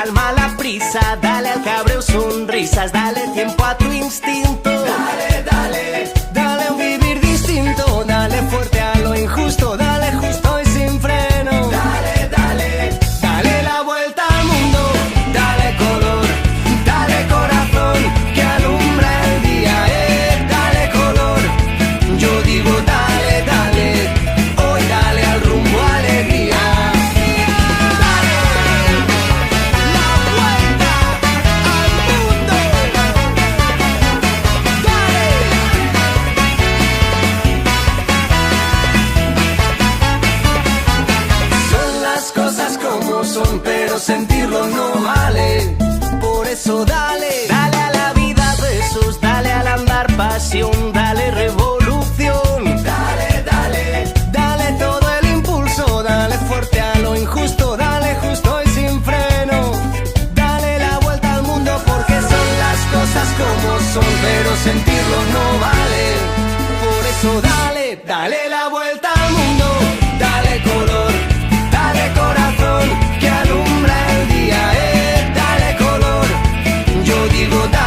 calma la prisa, dale al cabreo sonrisas, dale tiempo a tu instinto. Dale, dale, dale un vivir distinto, dale fuerte a lo injusto, dale justo y sin freno. Dale, dale, dale la vuelta al mundo, dale color, dale corazón, que alumbra el día, dale color. Yo digo dale, dale, hoy dale al rumbo alegría. Son, pero sentirlo no vale. Por eso dale, dale a la vida besos, dale al andar pasión, dale revolución. Dale, dale, dale todo el impulso, dale fuerte a lo injusto, dale justo y sin freno. Dale la vuelta al mundo porque son las cosas como son, pero sentirlo no vale. Por eso dale, dale la vuelta al mundo, dale color, dale corazón, que alumbra el día, dale color. Yo digo dale.